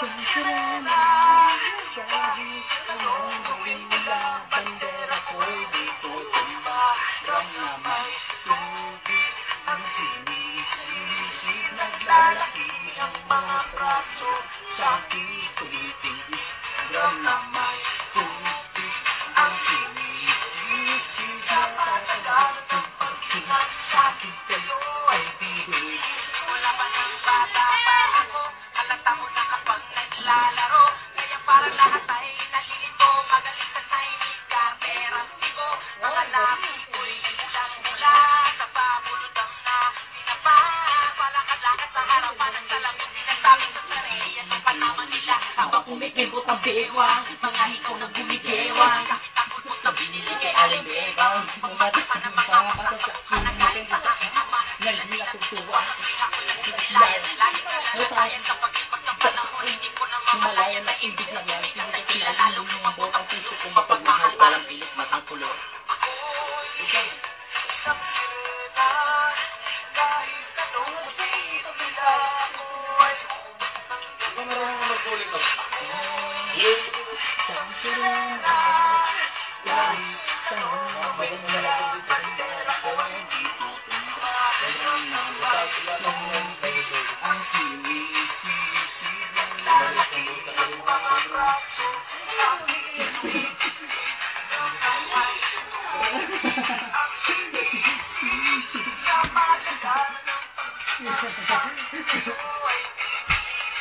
Isang sirena, kahit anong gawin nila, bandera ko'y di tutumba. Ramdaman, tubig ang sinisisid, naglalaki ang mga braso, sa aking tumitingin. Ramdaman, tubig ang sinisisid, sa tatagal ng paghinga, sa akin kayo ay bibig. Simula pa ng bata pa ako, halata mo na kapag naglalaro, kaya parang lahat ay nalilito, magaling sa Chinese karterang ko. Mga labi ko'y nagbulang mula sa pabulodang na sinapa, palakad-lakad sa harapan ng salamin, sinasabi sa sarili at ang palaman nila habang kumikibot ang bewang, mga hikaw na gumigewang, kahit ang pulpos na binili kay Aling Bebang, bumata pa ng mga kapasasya, panagaling sa aking ama, Nalala tutuwa, silayan, lagi ko nalatayan kapag ipas ng panahon, hindi ko na mamalayan na imbis na gamitin sa sila, lalong lumambot ang puso kong mapagmahal, parang pilit matang kulot. Ako'y isang sirena, kahit anong sabihin ang bila ko'y isang sirena, kahit anong gawin nila, bandera ko'y di tutumba. Ang sinisisid, naglalaki ang mga braso, sa aking sa pagkagal ng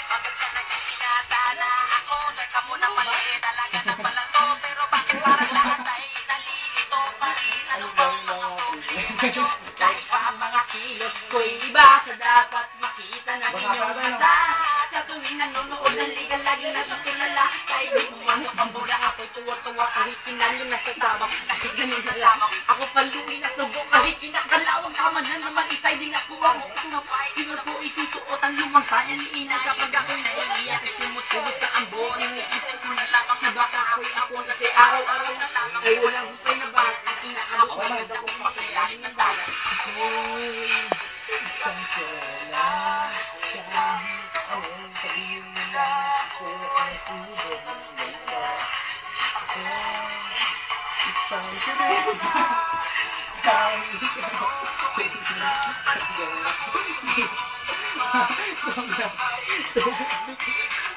Pagkasa nagpinata na ako, teka muna mali, talaga na pala to, pero bakit parang lahat ay nalilito pa rin? Ano bang mga problema nyo? Kahit pa ang mga kilos ko'y iba, sa dapat makita na inyong mata. Sa tuwing nanonood ng liga, lagi natutulala, kahit di pumasok ang bula, ako'y tuwa-tuwa kahit kinalo na sa tabak, kahit ganun na lamang. Ako paluin at tubo kahit kinakalawang tama na naman, itay din ako ako. Pinod ko isusuot ang lumang saya ni Ina kapag ako'y naiiyak at sumusugot sa ambon. Iniisip ko na lamang na baka ako'y ako kasi araw-araw na lamang ay walang hupay na bahat at inaabot ko na akong makilahin ng dagat. isang sirena, kahit anong sabihin nila, ako ang tubo ng ganda. Ako, isang sirena, kahit anong sabihin nila,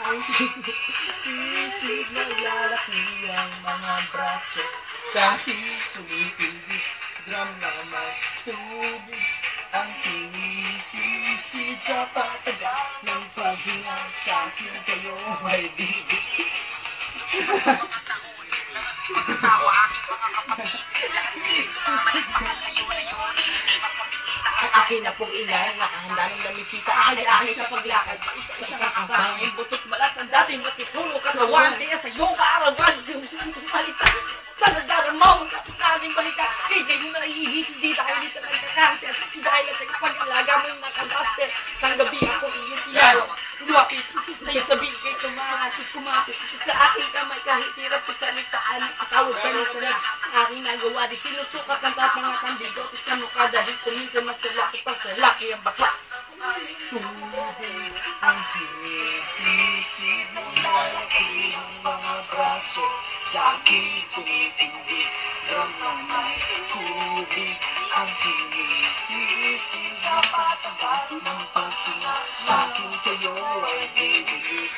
ang sinisisid, naglalaki ang mga braso, sa aking tumitigil. Ramdaman, tubig ang sinisisid, sa patagal ng paghinga, sa akin kayo ay bibig. Pagkasawa aking mga kapatid, lahat sila maliit makalayo-layo, Ang akin na pong ina, nakahanda ng damisita, akay-akay sa paglakad, isa-isang abangin, butot balat ng dating matipuno katawan, kaya sa iyong kaarawan, palitan, talagaramaw, kapitaging balita, kaya kayo na iihisip, di tayo di sa nagkakanser, dahil at nagpag-alaga mo yung nakabaster, sang gabi ako iyong pinalo, luwapit, sa iyong tabi kay kumapit, sa aking kamay kahit hirap sa salitaan, akawag ka na sana, ang aking nagawa, di sinusukat ng tapangatang bigot, sa mukha dahil kuminsan mas lalaki pa sa laki ang bakla. Tubig ang sinisisid, naglalaki ang mga braso, sa aking tumitindig. Ramdaman, tubig ang sinisisid, sa patagal ng paghinga, sa akin kayo ay bibig.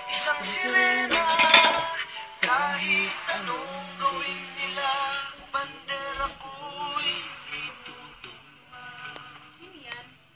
isang sirena, Kahit anong